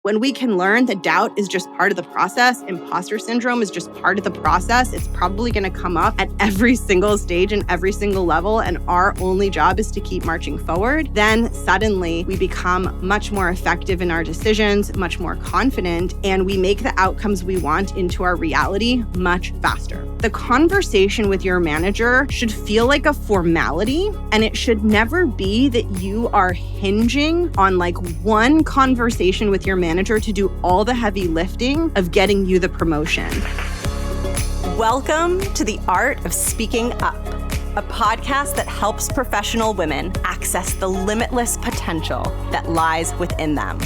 When we can learn that doubt is just part of the process, imposter syndrome is just part of the process, it's probably going to come up at every single stage and every single level, and our only job is to keep marching forward, then suddenly we become much more effective in our decisions, much more confident, and we make the outcomes we want into our reality much faster. The conversation with your manager should feel like a formality, and it should never be that you are hinging on like one conversation with your manager to do all the heavy lifting of getting you the promotion. Welcome to The Art of Speaking Up, a podcast that helps professional women access the limitless potential that lies within them.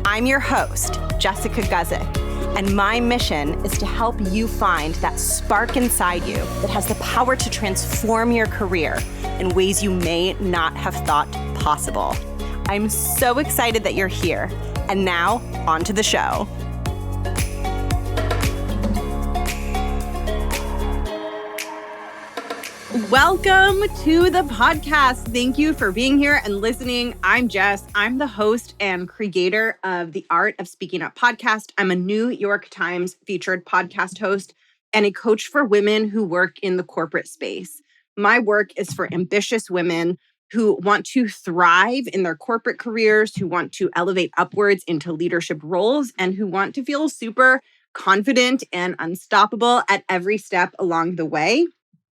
I'm your host, Jessica Guzik, and my mission is to help you find that spark inside you that has the power to transform your career in ways you may not have thought possible. I'm so excited that you're here. And now, on to the show. Welcome to the podcast. Thank you for being here and listening. I'm Jess. I'm the host and creator of the Art of Speaking Up podcast. I'm a New York Times featured podcast host and a coach for women who work in the corporate space. My work is for ambitious women who want to thrive in their corporate careers, who want to elevate upwards into leadership roles, and who want to feel super confident and unstoppable at every step along the way.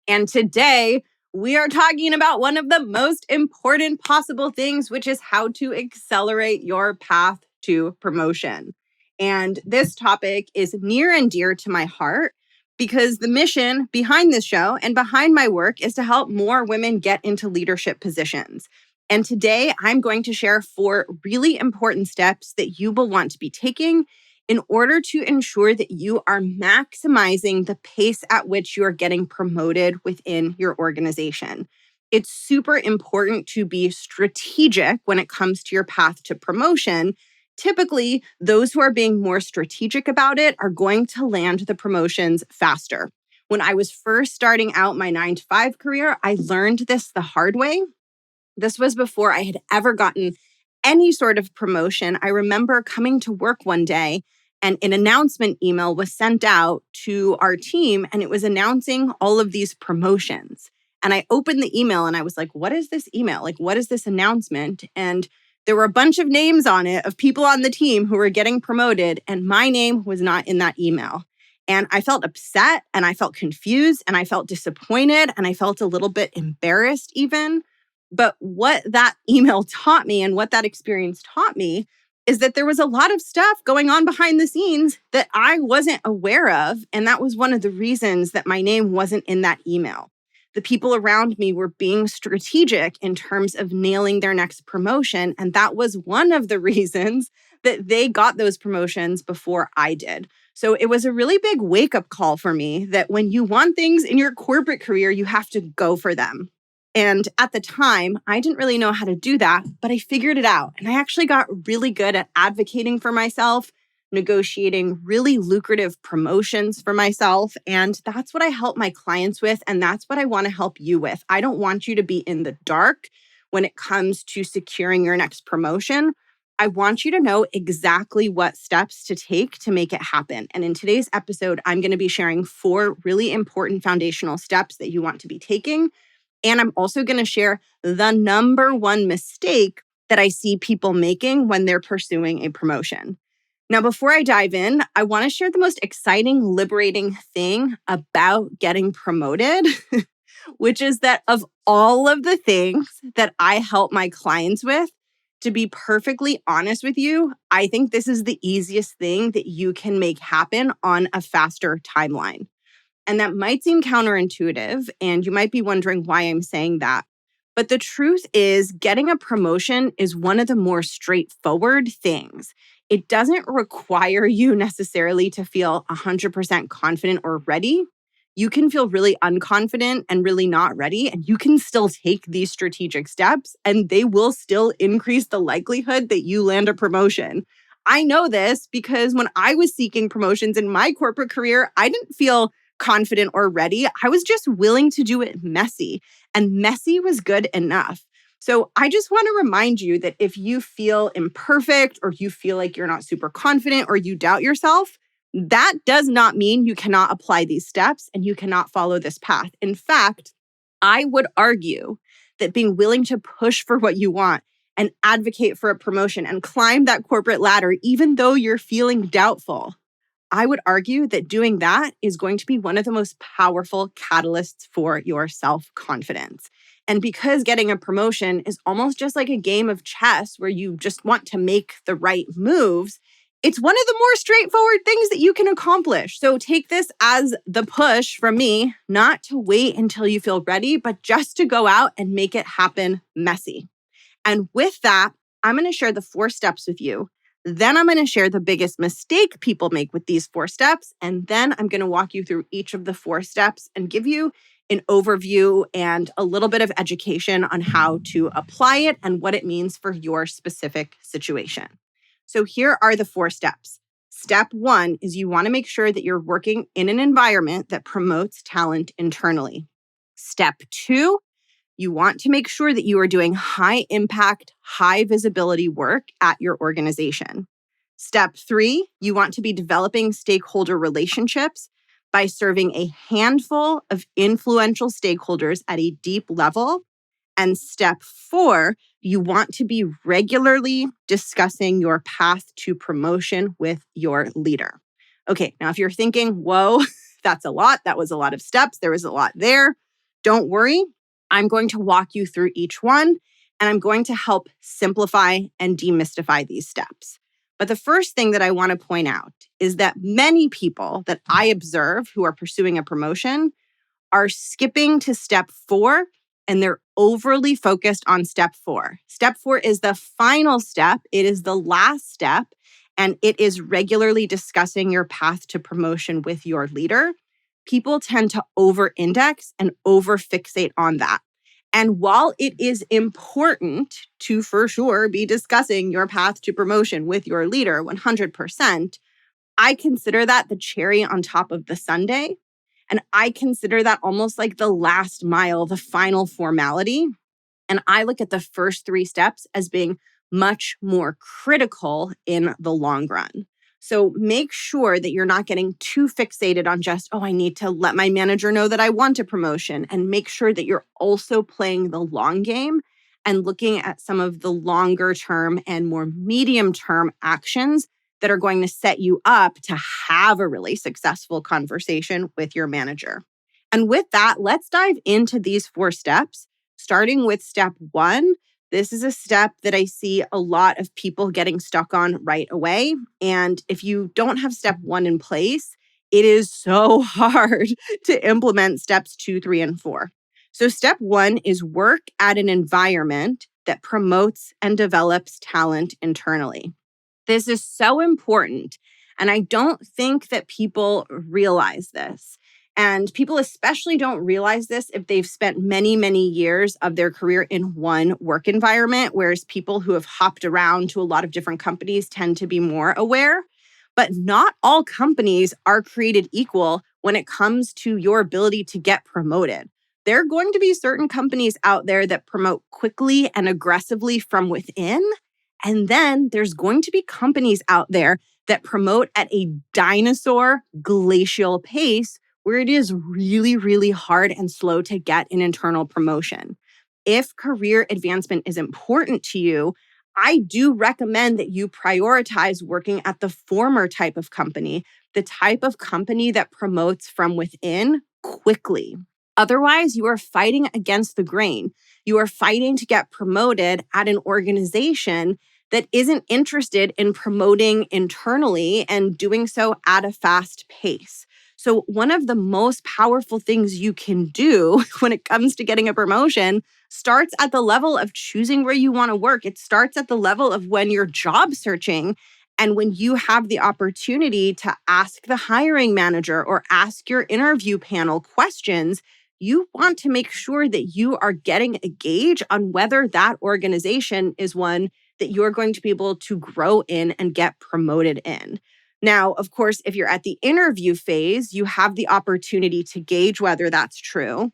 And today, we are talking about one of the most important possible things, which is how to accelerate your path to promotion. And this topic is near and dear to my heart because the mission behind this show and behind my work is to help more women get into leadership positions. And today, I'm going to share 4 really important steps that you will want to be taking in order to ensure that you are maximizing the pace at which you are getting promoted within your organization. It's super important to be strategic when it comes to your path to promotion. Typically, those who are being more strategic about it are going to land the promotions faster. When I was first starting out my 9-to-5 career, I learned this the hard way. This was before I had ever gotten any sort of promotion. I remember coming to work one day and an announcement email was sent out to our team and it was announcing all of these promotions. And I opened the email and I was like, what is this email? Like, what is this announcement? And there were a bunch of names on it of people on the team who were getting promoted, and my name was not in that email. And I felt upset and I felt confused and I felt disappointed and I felt a little bit embarrassed even. But what that email taught me and what that experience taught me is that there was a lot of stuff going on behind the scenes that I wasn't aware of. And that was one of the reasons that my name wasn't in that email. The people around me were being strategic in terms of nailing their next promotion. And that was one of the reasons that they got those promotions before I did. So it was a really big wake-up call for me that when you want things in your corporate career, you have to go for them. And at the time, I didn't really know how to do that, but I figured it out. And I actually got really good at advocating for myself, negotiating really lucrative promotions for myself. And that's what I help my clients with. And that's what I want to help you with. I don't want you to be in the dark when it comes to securing your next promotion. I want you to know exactly what steps to take to make it happen. And in today's episode, I'm going to be sharing 4 really important foundational steps that you want to be taking. And I'm also going to share the number 1 mistake that I see people making when they're pursuing a promotion. Now, before I dive in, I want to share the most exciting, liberating thing about getting promoted, which is that of all of the things that I help my clients with, to be perfectly honest with you, I think this is the easiest thing that you can make happen on a faster timeline. And that might seem counterintuitive, and you might be wondering why I'm saying that. But the truth is, getting a promotion is one of the more straightforward things. It doesn't require you necessarily to feel 100% confident or ready. You can feel really unconfident and really not ready, and you can still take these strategic steps, and they will still increase the likelihood that you land a promotion. I know this because when I was seeking promotions in my corporate career, I didn't feel confident or ready. I was just willing to do it messy, and messy was good enough. So I just want to remind you that if you feel imperfect or you feel like you're not super confident or you doubt yourself, that does not mean you cannot apply these steps and you cannot follow this path. In fact, I would argue that being willing to push for what you want and advocate for a promotion and climb that corporate ladder, even though you're feeling doubtful, I would argue that doing that is going to be one of the most powerful catalysts for your self-confidence. And because getting a promotion is almost just like a game of chess where you just want to make the right moves, it's one of the more straightforward things that you can accomplish. So take this as the push from me, not to wait until you feel ready, but just to go out and make it happen messy. And with that, I'm going to share the 4 steps with you. Then I'm going to share the biggest mistake people make with these 4 steps. And then I'm going to walk you through each of the 4 steps and give you an overview and a little bit of education on how to apply it and what it means for your specific situation. So here are the 4 steps. Step 1 is you want to make sure that you're working in an environment that promotes talent internally. Step 2, you want to make sure that you are doing high impact, high visibility work at your organization. Step 3, you want to be developing stakeholder relationships by serving a handful of influential stakeholders at a deep level. And step 4, you want to be regularly discussing your path to promotion with your leader. Okay, now if you're thinking, whoa, that's a lot. That was a lot of steps. There was a lot there. Don't worry. I'm going to walk you through each one, and I'm going to help simplify and demystify these steps. But the first thing that I want to point out is that many people that I observe who are pursuing a promotion are skipping to step 4, and they're overly focused on step 4. Step 4 is the final step. It is the last step, and it is regularly discussing your path to promotion with your leader. People tend to over-index and over-fixate on that. And while it is important to, for sure, be discussing your path to promotion with your leader 100%, I consider that the cherry on top of the sundae. And I consider that almost like the last mile, the final formality. And I look at the first 3 steps as being much more critical in the long run. So make sure that you're not getting too fixated on just, I need to let my manager know that I want a promotion, and make sure that you're also playing the long game and looking at some of the longer term and more medium term actions that are going to set you up to have a really successful conversation with your manager. And with that, let's dive into these 4 steps, starting with step 1. This is a step that I see a lot of people getting stuck on right away. And if you don't have step 1 in place, it is so hard to implement steps 2, 3, and 4. So step 1 is work at an environment that promotes and develops talent internally. This is so important. And I don't think that people realize this. And people especially don't realize this if they've spent many, many years of their career in one work environment, whereas people who have hopped around to a lot of different companies tend to be more aware. But not all companies are created equal when it comes to your ability to get promoted. There are going to be certain companies out there that promote quickly and aggressively from within. And then there's going to be companies out there that promote at a dinosaur glacial pace where it is really, really hard and slow to get an internal promotion. If career advancement is important to you, I do recommend that you prioritize working at the former type of company, the type of company that promotes from within quickly. Otherwise, you are fighting against the grain. You are fighting to get promoted at an organization that isn't interested in promoting internally and doing so at a fast pace. So one of the most powerful things you can do when it comes to getting a promotion starts at the level of choosing where you want to work. It starts at the level of when you're job searching and when you have the opportunity to ask the hiring manager or ask your interview panel questions. You want to make sure that you are getting a gauge on whether that organization is one that you're going to be able to grow in and get promoted in. Now, of course, if you're at the interview phase, you have the opportunity to gauge whether that's true.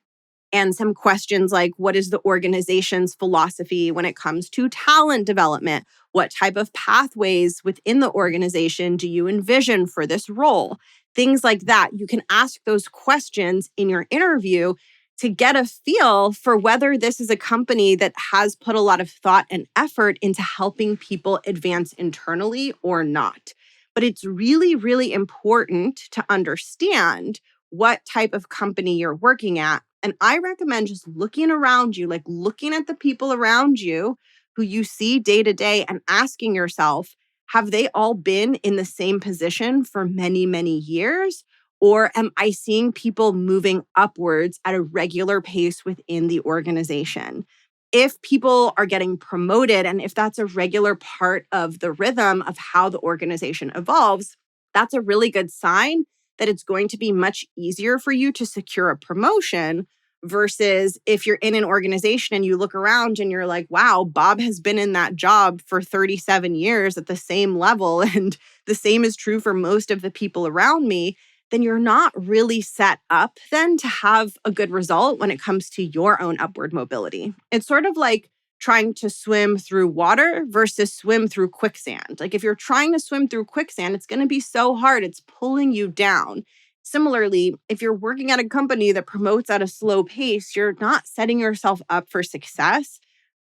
And some questions like, what is the organization's philosophy when it comes to talent development? What type of pathways within the organization do you envision for this role? Things like that. You can ask those questions in your interview to get a feel for whether this is a company that has put a lot of thought and effort into helping people advance internally or not. But it's really, really important to understand what type of company you're working at. And I recommend just looking around you, like looking at the people around you who you see day to day and asking yourself, have they all been in the same position for many, many years? Or am I seeing people moving upwards at a regular pace within the organization? If people are getting promoted and if that's a regular part of the rhythm of how the organization evolves, that's a really good sign that it's going to be much easier for you to secure a promotion versus if you're in an organization and you look around and you're like, wow, Bob has been in that job for 37 years at the same level, and the same is true for most of the people around me, then you're not really set up then to have a good result when it comes to your own upward mobility. It's sort of like trying to swim through water versus swim through quicksand. Like if you're trying to swim through quicksand, it's going to be so hard. It's pulling you down. Similarly, if you're working at a company that promotes at a slow pace, you're not setting yourself up for success.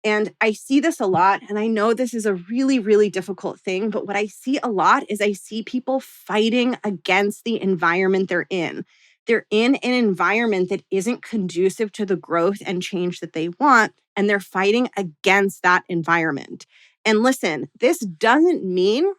And I see this a lot, and I know this is a really, really difficult thing, but what I see a lot is I see people fighting against the environment they're in. They're in an environment that isn't conducive to the growth and change that they want, and they're fighting against that environment. And listen, this doesn't mean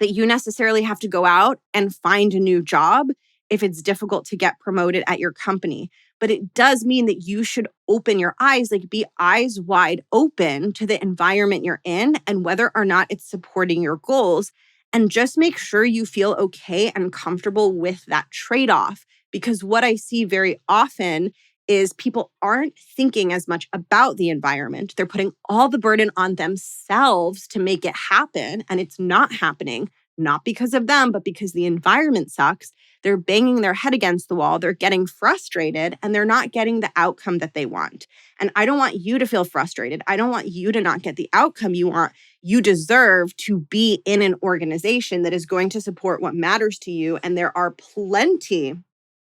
that you necessarily have to go out and find a new job if it's difficult to get promoted at your company. But it does mean that you should open your eyes, like be eyes wide open to the environment you're in and whether or not it's supporting your goals. And just make sure you feel okay and comfortable with that trade-off. Because what I see very often is people aren't thinking as much about the environment. They're putting all the burden on themselves to make it happen. And it's not happening, not because of them, but because the environment sucks. They're banging their head against the wall. They're getting frustrated and they're not getting the outcome that they want. And I don't want you to feel frustrated. I don't want you to not get the outcome you want. You deserve to be in an organization that is going to support what matters to you. And there are plenty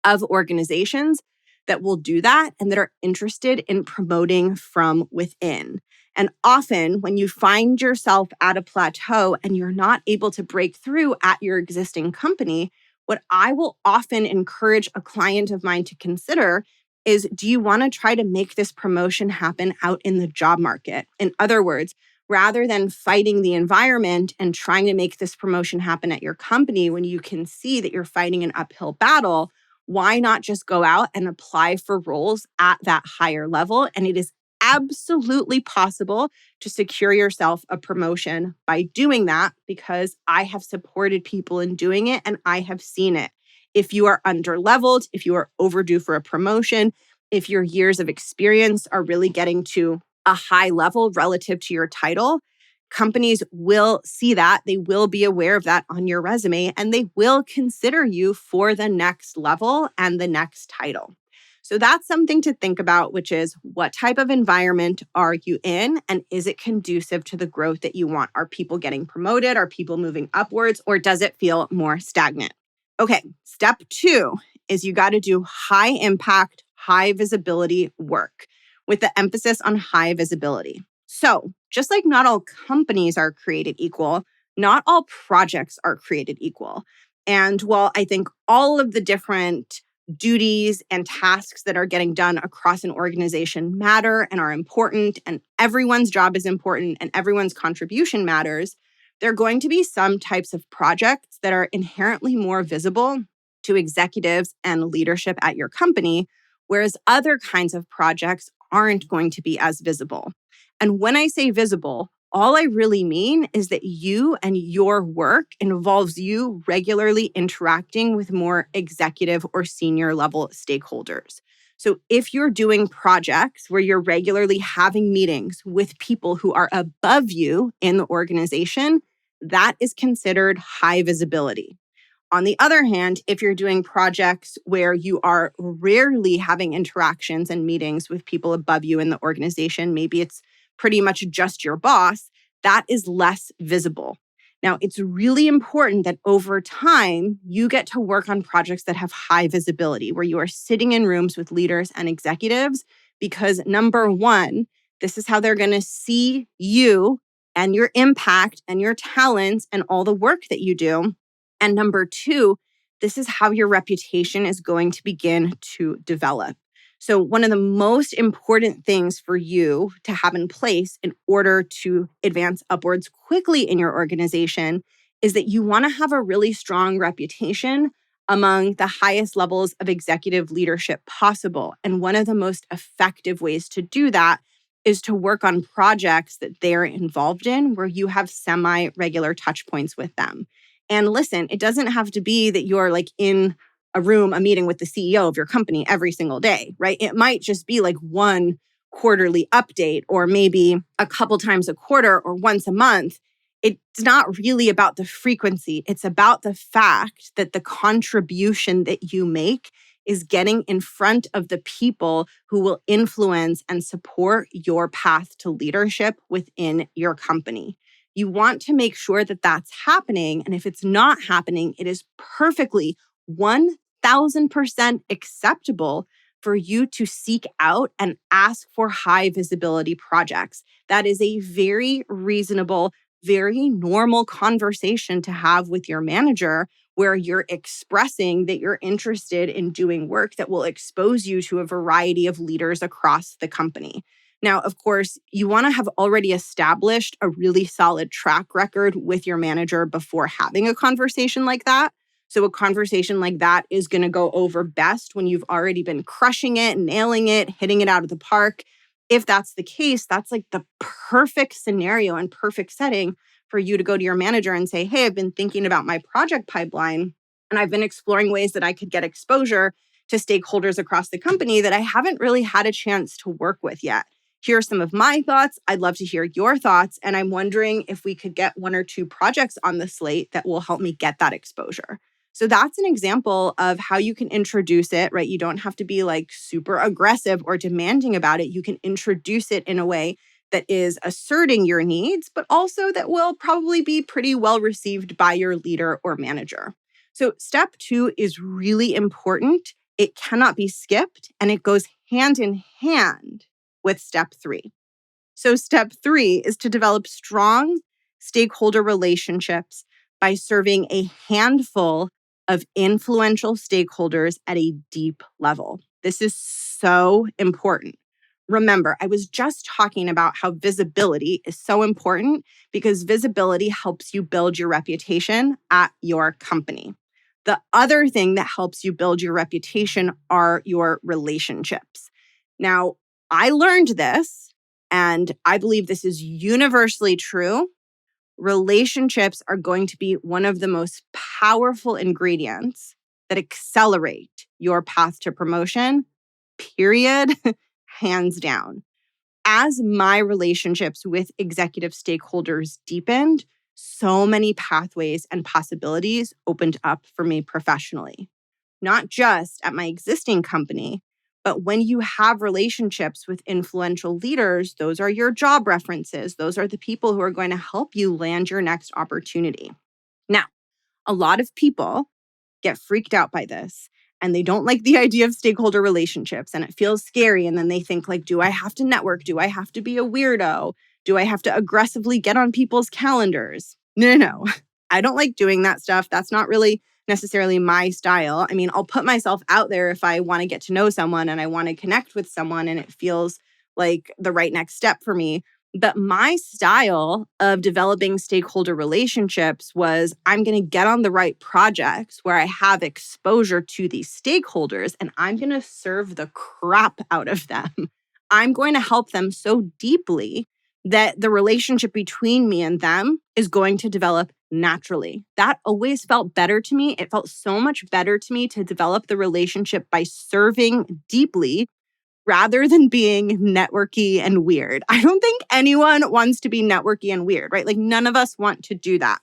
of organizations that will do that and that are interested in promoting from within. And often when you find yourself at a plateau and you're not able to break through at your existing company, what I will often encourage a client of mine to consider is, do you want to try to make this promotion happen out in the job market? In other words, rather than fighting the environment and trying to make this promotion happen at your company when you can see that you're fighting an uphill battle, why not just go out and apply for roles at that higher level? And it is absolutely possible to secure yourself a promotion by doing that, because I have supported people in doing it and I have seen it. If you are underleveled, if you are overdue for a promotion, if your years of experience are really getting to a high level relative to your title, companies will see that. They will be aware of that on your resume and they will consider you for the next level and the next title. So that's something to think about, which is, what type of environment are you in? And is it conducive to the growth that you want? Are people getting promoted? Are people moving upwards? Or does it feel more stagnant? Okay, step 2 is you got to do high impact, high visibility work with the emphasis on high visibility. So just like not all companies are created equal, not all projects are created equal. And while I think all of the different duties and tasks that are getting done across an organization matter and are important, and everyone's job is important and everyone's contribution matters, there are going to be some types of projects that are inherently more visible to executives and leadership at your company, whereas other kinds of projects aren't going to be as visible. And when I say visible, all I really mean is that you and your work involves you regularly interacting with more executive or senior level stakeholders. So if you're doing projects where you're regularly having meetings with people who are above you in the organization, that is considered high visibility. On the other hand, if you're doing projects where you are rarely having interactions and meetings with people above you in the organization, maybe it's pretty much just your boss, that is less visible. Now, it's really important that over time, you get to work on projects that have high visibility, where you are sitting in rooms with leaders and executives, because number one, this is how they're going to see you and your impact and your talents and all the work that you do. And number two, this is how your reputation is going to begin to develop. So, one of the most important things for you to have in place in order to advance upwards quickly in your organization is that you want to have a really strong reputation among the highest levels of executive leadership possible. And one of the most effective ways to do that is to work on projects that they're involved in where you have semi-regular touch points with them. And listen, it doesn't have to be that you're like in a room, a meeting with the CEO of your company every single day, right? It might just be like one quarterly update or maybe a couple times a quarter or once a month. It's not really about the frequency. It's about the fact that the contribution that you make is getting in front of the people who will influence and support your path to leadership within your company. You want to make sure that that's happening. And if it's not happening, it is perfectly 1000% acceptable for you to seek out and ask for high visibility projects. That is a very reasonable, very normal conversation to have with your manager, where you're expressing that you're interested in doing work that will expose you to a variety of leaders across the company. Now, of course, you want to have already established a really solid track record with your manager before having a conversation like that. So a conversation like that is going to go over best when you've already been crushing it, nailing it, hitting it out of the park. If that's the case, that's like the perfect scenario and perfect setting for you to go to your manager and say, hey, I've been thinking about my project pipeline and I've been exploring ways that I could get exposure to stakeholders across the company that I haven't really had a chance to work with yet. Here are some of my thoughts. I'd love to hear your thoughts. And I'm wondering if we could get one or two projects on the slate that will help me get that exposure. So that's an example of how you can introduce it, right? You don't have to be like super aggressive or demanding about it. You can introduce it in a way that is asserting your needs, but also that will probably be pretty well received by your leader or manager. So step 2 is really important. It cannot be skipped, and it goes hand in hand with step 3. So step 3 is to develop strong stakeholder relationships by serving a handful of influential stakeholders at a deep level. This is so important. Remember, I was just talking about how visibility is so important because visibility helps you build your reputation at your company. The other thing that helps you build your reputation are your relationships. Now, I learned this, and I believe this is universally true. Relationships are going to be one of the most powerful ingredients that accelerate your path to promotion, period, hands down. As my relationships with executive stakeholders deepened, so many pathways and possibilities opened up for me professionally, not just at my existing company, but when you have relationships with influential leaders, those are your job references. Those are the people who are going to help you land your next opportunity. Now, a lot of people get freaked out by this and they don't like the idea of stakeholder relationships and it feels scary. And then they think like, do I have to network? Do I have to be a weirdo? Do I have to aggressively get on people's calendars? No. I don't like doing that stuff. That's not really necessarily my style. I mean, I'll put myself out there if I want to get to know someone and I want to connect with someone and it feels like the right next step for me. But my style of developing stakeholder relationships was I'm going to get on the right projects where I have exposure to these stakeholders and I'm going to serve the crap out of them. I'm going to help them so deeply that the relationship between me and them is going to develop naturally. That always felt better to me. It felt so much better to me to develop the relationship by serving deeply rather than being networky and weird. I don't think anyone wants to be networky and weird, right? Like none of us want to do that.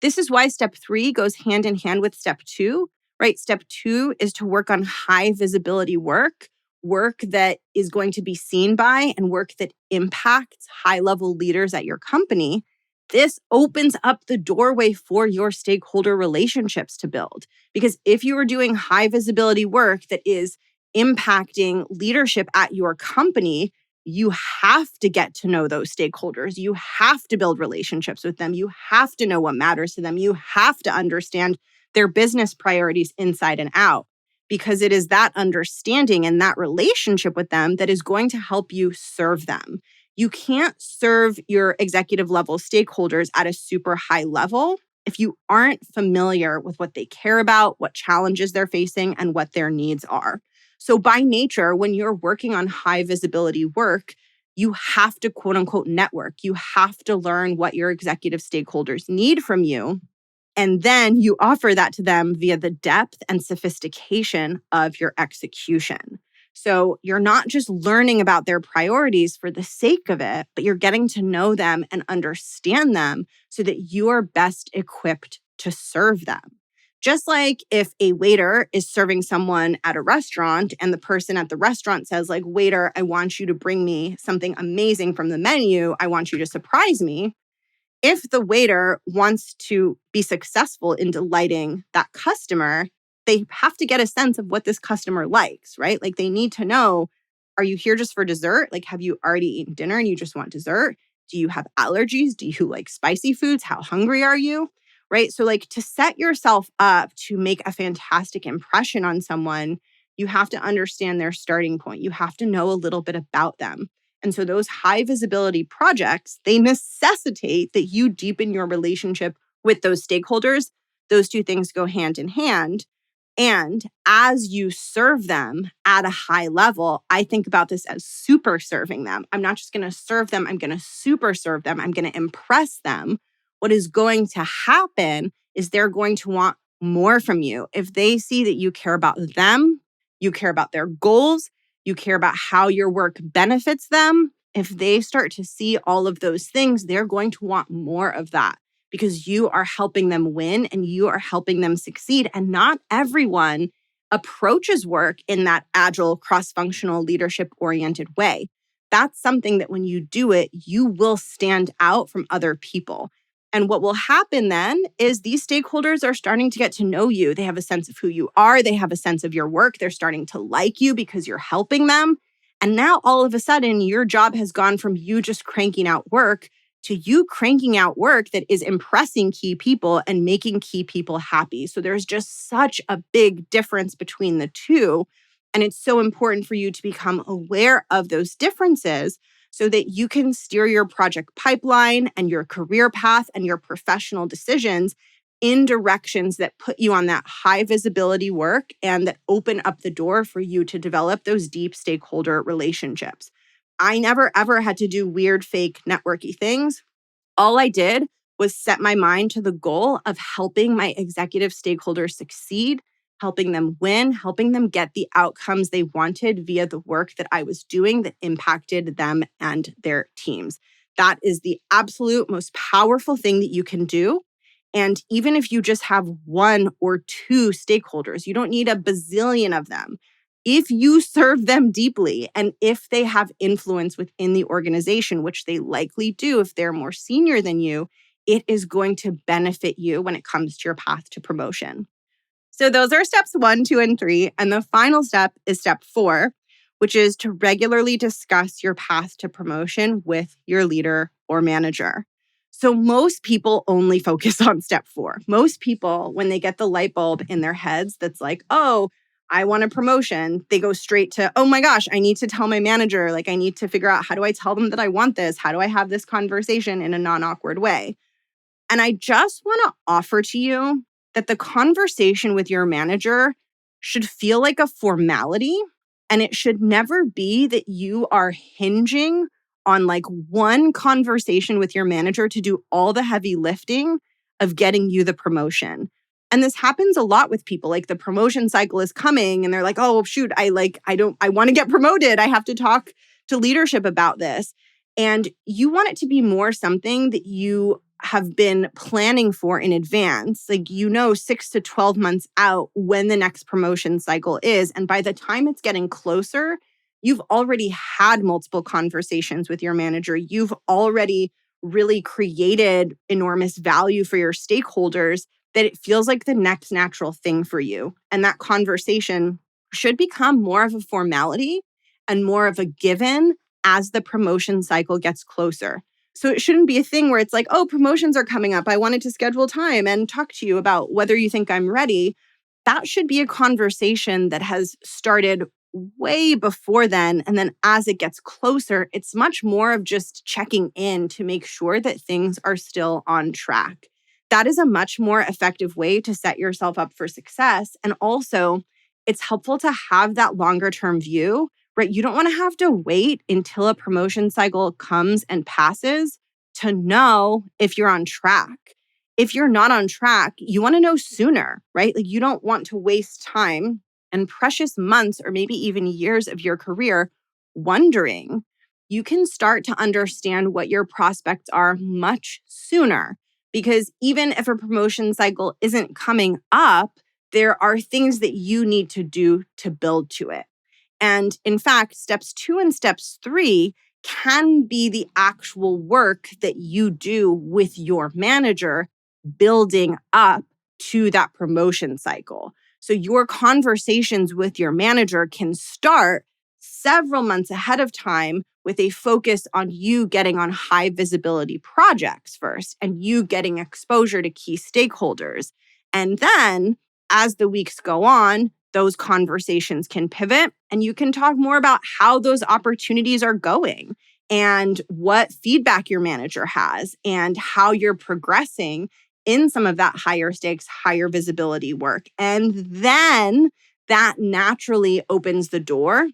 This is why step 3 goes hand in hand with step 2, right? Step 2 is to work on high visibility work, work that is going to be seen by and work that impacts high level leaders at your company. This opens up the doorway for your stakeholder relationships to build. Because if you are doing high visibility work that is impacting leadership at your company, you have to get to know those stakeholders. You have to build relationships with them. You have to know what matters to them. You have to understand their business priorities inside and out, because it is that understanding and that relationship with them that is going to help you serve them. You can't serve your executive level stakeholders at a super high level if you aren't familiar with what they care about, what challenges they're facing, and what their needs are. So by nature, when you're working on high visibility work, you have to quote unquote network. You have to learn what your executive stakeholders need from you. And then you offer that to them via the depth and sophistication of your execution. So you're not just learning about their priorities for the sake of it, but you're getting to know them and understand them so that you are best equipped to serve them. Just like if a waiter is serving someone at a restaurant and the person at the restaurant says, like, waiter, I want you to bring me something amazing from the menu. I want you to surprise me. If the waiter wants to be successful in delighting that customer, they have to get a sense of what this customer likes, right? Like they need to know, are you here just for dessert? Like, have you already eaten dinner and you just want dessert? Do you have allergies? Do you like spicy foods? How hungry are you? Right? So like to set yourself up to make a fantastic impression on someone, you have to understand their starting point. You have to know a little bit about them. And so those high visibility projects, they necessitate that you deepen your relationship with those stakeholders. Those two things go hand in hand. And as you serve them at a high level, I think about this as super serving them. I'm not just going to serve them, I'm going to super serve them. I'm going to impress them. What is going to happen is they're going to want more from you. If they see that you care about them, you care about their goals, you care about how your work benefits them, if they start to see all of those things, they're going to want more of that because you are helping them win and you are helping them succeed. And not everyone approaches work in that agile, cross-functional, leadership-oriented way. That's something that when you do it, you will stand out from other people. And what will happen then is these stakeholders are starting to get to know you. They have a sense of who you are. They have a sense of your work. They're starting to like you because you're helping them. And now all of a sudden, your job has gone from you just cranking out work to you cranking out work that is impressing key people and making key people happy. So there's just such a big difference between the two. And it's so important for you to become aware of those differences so that you can steer your project pipeline and your career path and your professional decisions in directions that put you on that high visibility work and that open up the door for you to develop those deep stakeholder relationships. I never, ever had to do weird, fake, networky things. All I did was set my mind to the goal of helping my executive stakeholders succeed, helping them win, helping them get the outcomes they wanted via the work that I was doing that impacted them and their teams. That is the absolute most powerful thing that you can do. And even if you just have one or two stakeholders, you don't need a bazillion of them. If you serve them deeply and if they have influence within the organization, which they likely do if they're more senior than you, it is going to benefit you when it comes to your path to promotion. So those are steps 1, 2, and 3. And the final step is step 4, which is to regularly discuss your path to promotion with your leader or manager. So most people only focus on step 4. Most people, when they get the light bulb in their heads that's like, oh, I want a promotion, they go straight to, oh my gosh, I need to tell my manager, like I need to figure out how do I tell them that I want this? How do I have this conversation in a non-awkward way? And I just want to offer to you that the conversation with your manager should feel like a formality. And it should never be that you are hinging on like one conversation with your manager to do all the heavy lifting of getting you the promotion. And this happens a lot with people. Like the promotion cycle is coming and they're like, oh, shoot, I want to get promoted. I have to talk to leadership about this. And you want it to be more something that you have been planning for in advance. Like, 6 to 12 months out when the next promotion cycle is. And by the time it's getting closer, you've already had multiple conversations with your manager. You've already really created enormous value for your stakeholders that it feels like the next natural thing for you. And that conversation should become more of a formality and more of a given as the promotion cycle gets closer. So it shouldn't be a thing where it's like, oh, promotions are coming up. I wanted to schedule time and talk to you about whether you think I'm ready. That should be a conversation that has started way before then. And then as it gets closer, it's much more of just checking in to make sure that things are still on track. That is a much more effective way to set yourself up for success. And also, it's helpful to have that longer term view, right? You don't want to have to wait until a promotion cycle comes and passes to know if you're on track. If you're not on track, you want to know sooner, right? Like, you don't want to waste time and precious months or maybe even years of your career wondering. You can start to understand what your prospects are much sooner, because even if a promotion cycle isn't coming up, there are things that you need to do to build to it. And in fact, steps 2 and steps 3 can be the actual work that you do with your manager building up to that promotion cycle. So your conversations with your manager can start several months ahead of time with a focus on you getting on high visibility projects first and you getting exposure to key stakeholders. And then as the weeks go on, those conversations can pivot and you can talk more about how those opportunities are going and what feedback your manager has and how you're progressing in some of that higher stakes, higher visibility work. And then that naturally opens the door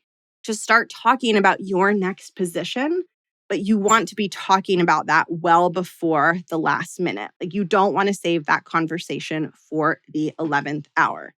to start talking about your next position. But you want to be talking about that well before the last minute. Like, you don't want to save that conversation for the 11th hour.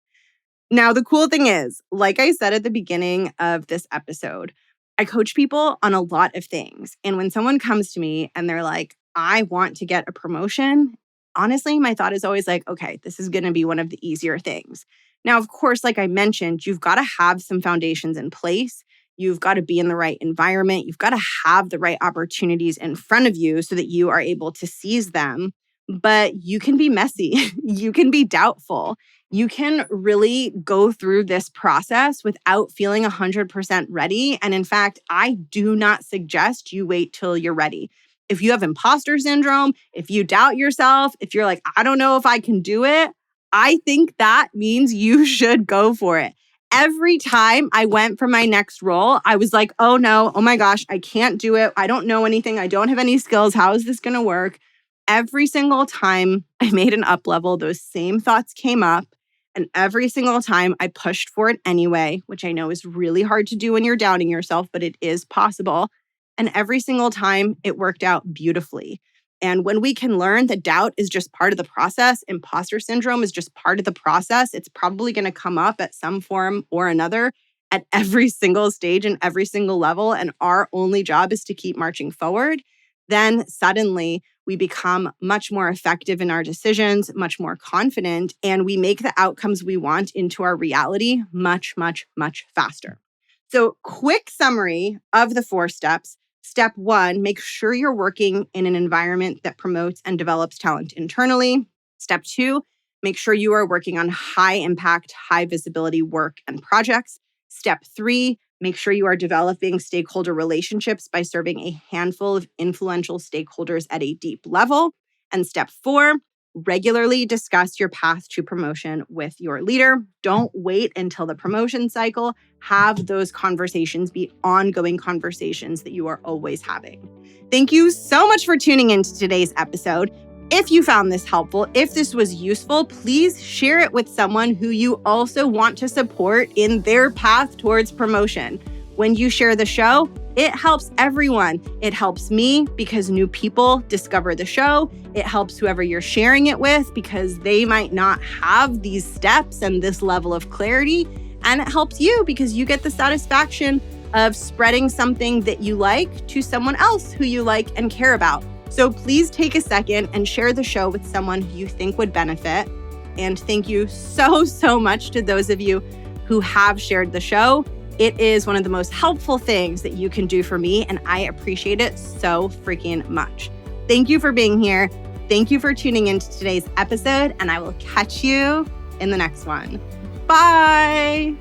Now, the cool thing is, like I said at the beginning of this episode, I coach people on a lot of things. And when someone comes to me and they're like, I want to get a promotion, honestly, my thought is always like, okay, this is going to be one of the easier things. Now, of course, like I mentioned, you've got to have some foundations in place. You've got to be in the right environment. You've got to have the right opportunities in front of you so that you are able to seize them. But you can be messy. You can be doubtful. You can really go through this process without feeling 100% ready. And in fact, I do not suggest you wait till you're ready. If you have imposter syndrome, if you doubt yourself, if you're like, I don't know if I can do it, I think that means you should go for it. Every time I went for my next role, I was like, oh no, oh my gosh, I can't do it. I don't know anything. I don't have any skills. How is this going to work? Every single time I made an up level, those same thoughts came up. And every single time I pushed for it anyway, which I know is really hard to do when you're doubting yourself, but it is possible. And every single time it worked out beautifully. And when we can learn that doubt is just part of the process, imposter syndrome is just part of the process, it's probably going to come up at some form or another at every single stage and every single level. And our only job is to keep marching forward. Then suddenly we become much more effective in our decisions, much more confident, and we make the outcomes we want into our reality much, much, much faster. So, quick summary of the 4 steps. Step 1, make sure you're working in an environment that promotes and develops talent internally. Step 2, make sure you are working on high impact, high visibility work and projects. Step 3, make sure you are developing stakeholder relationships by serving a handful of influential stakeholders at a deep level. And step 4, regularly discuss your path to promotion with your leader. Don't wait until the promotion cycle. Have those conversations be ongoing conversations that you are always having. Thank you so much for tuning into today's episode. If you found this helpful, if this was useful, please share it with someone who you also want to support in their path towards promotion. When you share the show, it helps everyone. It helps me because new people discover the show. It helps whoever you're sharing it with because they might not have these steps and this level of clarity. And it helps you because you get the satisfaction of spreading something that you like to someone else who you like and care about. So please take a second and share the show with someone who you think would benefit. And thank you so much to those of you who have shared the show. It is one of the most helpful things that you can do for me, and I appreciate it so freaking much. Thank you for being here. Thank you for tuning into today's episode, and I will catch you in the next one. Bye.